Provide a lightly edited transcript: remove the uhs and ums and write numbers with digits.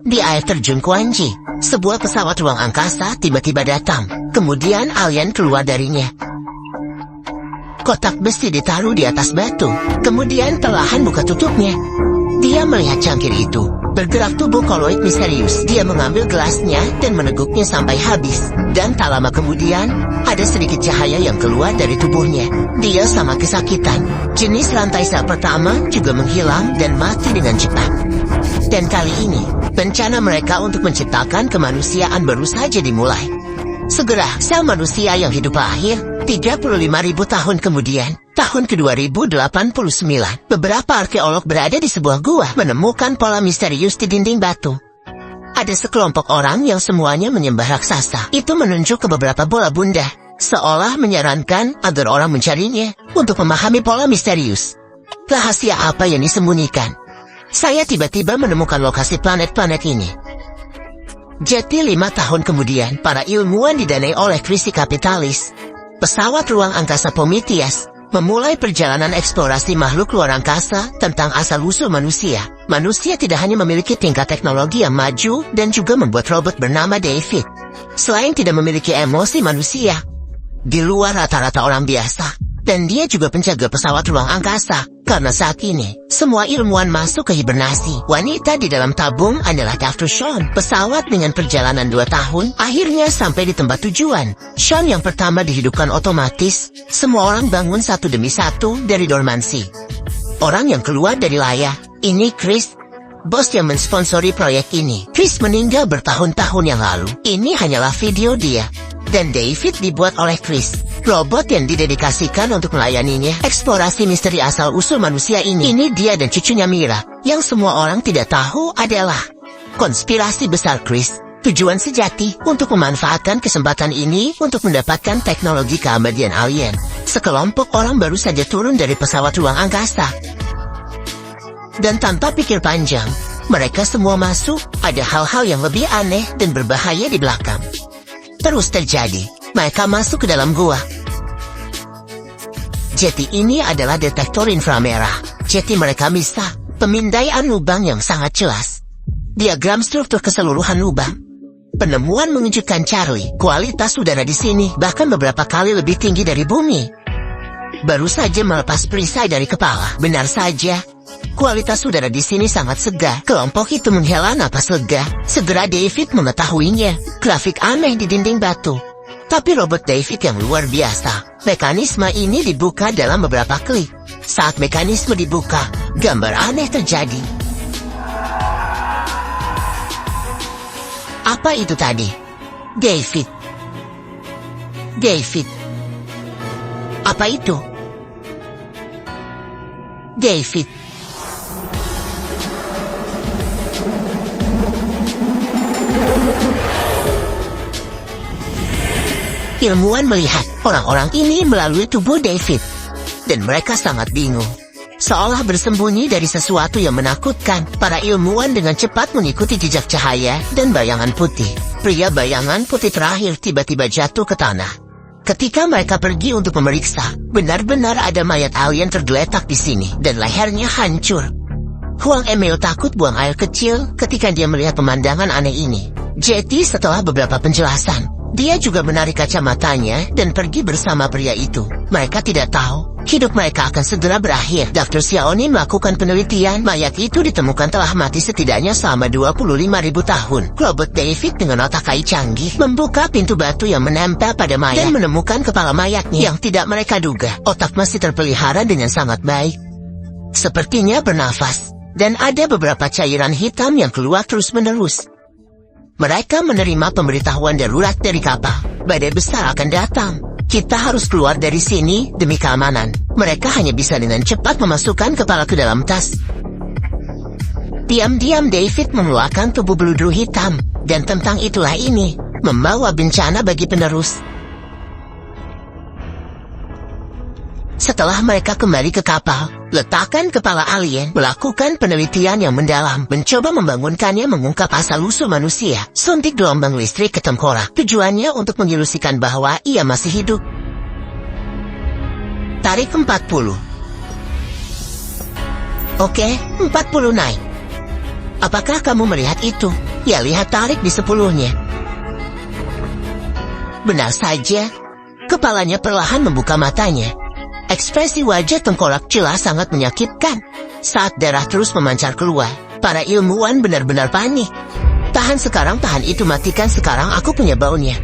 Di air terjun Kuanji, sebuah pesawat ruang angkasa tiba-tiba datang. Kemudian alien keluar darinya. Kotak besi ditaruh di atas batu. Kemudian perlahan buka tutupnya. Dia melihat cangkir itu. Bergerak tubuh koloid misterius. Dia mengambil gelasnya dan meneguknya sampai habis. Dan tak lama kemudian, ada sedikit cahaya yang keluar dari tubuhnya. Dia sama kesakitan. Jenis rantai sel pertama juga menghilang dan mati dengan cepat. Dan kali ini, rencana mereka untuk menciptakan kemanusiaan baru saja dimulai. Segera, sel manusia yang hidup lahir, 35.000 tahun kemudian, tahun ke-2089, beberapa arkeolog berada di sebuah gua menemukan pola misterius di dinding batu. Ada sekelompok orang yang semuanya menyembah raksasa. Itu menunjuk ke beberapa bola bunda, seolah menyarankan agar orang mencarinya untuk memahami pola misterius. Rahasia apa yang disembunyikan? Saya tiba-tiba menemukan lokasi planet-planet ini. Jadi 5 tahun kemudian, para ilmuwan didanai oleh krisi kapitalis, pesawat ruang angkasa Prometheus memulai perjalanan eksplorasi makhluk luar angkasa tentang asal-usul manusia. Manusia tidak hanya memiliki tingkat teknologi yang maju dan juga membuat robot bernama David. Selain tidak memiliki emosi manusia, di luar rata-rata orang biasa. Dan dia juga penjaga pesawat ruang angkasa. Karena saat ini, semua ilmuwan masuk ke hibernasi. Wanita di dalam tabung adalah Dr. Sean. Pesawat dengan perjalanan 2 tahun, akhirnya sampai di tempat tujuan. Sean yang pertama dihidupkan otomatis. Semua orang bangun satu demi satu dari dormansi. Orang yang keluar dari layar, ini Chris, bos yang mensponsori proyek ini. Chris meninggal bertahun-tahun yang lalu. Ini hanyalah video dia. Dan David dibuat oleh Chris, robot yang didedikasikan untuk melayaninya. Eksplorasi misteri asal-usul manusia ini dia dan cucunya Mira. Yang semua orang tidak tahu adalah konspirasi besar Chris. Tujuan sejati untuk memanfaatkan kesempatan ini untuk mendapatkan teknologi keabadian alien. Sekelompok orang baru saja turun dari pesawat ruang angkasa. Dan tanpa pikir panjang, mereka semua masuk. Ada hal-hal yang lebih aneh dan berbahaya di belakang. Terus terjadi, mereka masuk ke dalam gua. Jadi ini adalah detektor inframerah. Jadi mereka bisa pemindaian lubang yang sangat jelas. Diagram struktur keseluruhan lubang. Penemuan mengejutkan Charlie. Kualitas udara di sini bahkan beberapa kali lebih tinggi dari bumi. Baru saja melepas perisai dari kepala. Benar saja. Kualitas udara di sini sangat segar. Kelompok itu menghela napas lega. Segera David mengetahuinya. Grafik aneh di dinding batu. Tapi robot David yang luar biasa. Mekanisme ini dibuka dalam beberapa klik. Saat mekanisme dibuka, gambar aneh terjadi. Apa itu tadi? David. Apa itu? David. Ilmuwan melihat orang-orang ini melalui tubuh David. Dan mereka sangat bingung. Seolah bersembunyi dari sesuatu yang menakutkan, para ilmuwan dengan cepat mengikuti jejak cahaya dan bayangan putih. Pria bayangan putih terakhir tiba-tiba jatuh ke tanah. Ketika mereka pergi untuk memeriksa, benar-benar ada mayat alien tergeletak di sini dan lehernya hancur. Huang Emil takut buang air kecil ketika dia melihat pemandangan aneh ini. Jadi setelah beberapa penjelasan, dia juga menarik kacamatanya dan pergi bersama pria itu. Mereka tidak tahu, hidup mereka akan segera berakhir. Dr. Xiaonin melakukan penelitian. Mayat itu ditemukan telah mati setidaknya selama 25.000 tahun. Robot David dengan otak AI canggih membuka pintu batu yang menempel pada mayat dan menemukan kepala mayatnya yang tidak mereka duga. Otak masih terpelihara dengan sangat baik. Sepertinya bernafas. Dan ada beberapa cairan hitam yang keluar terus-menerus. Mereka menerima pemberitahuan darurat dari kapal. Badai besar akan datang. Kita harus keluar dari sini demi keamanan. Mereka hanya bisa dengan cepat memasukkan kepala ke dalam tas. Diam-diam David mengeluarkan tubuh beludu hitam. Dan tentang itulah ini, membawa bencana bagi penerus. Setelah mereka kembali ke kapal, letakkan kepala alien, melakukan penelitian yang mendalam, mencoba membangunkannya mengungkap asal-usul manusia, suntik gelombang listrik ke tengkorak. Tujuannya untuk mengilusikan bahwa ia masih hidup. Tarik 40. Oke, 40 naik. Apakah kamu melihat itu? Ya lihat tarik di 10-nya. Benar saja. Kepalanya perlahan membuka matanya. Ekspresi wajah tengkorak Cila sangat menyakitkan. Saat darah terus memancar keluar, para ilmuwan benar-benar panik. Tahan sekarang, tahan itu, matikan sekarang, aku punya baunya.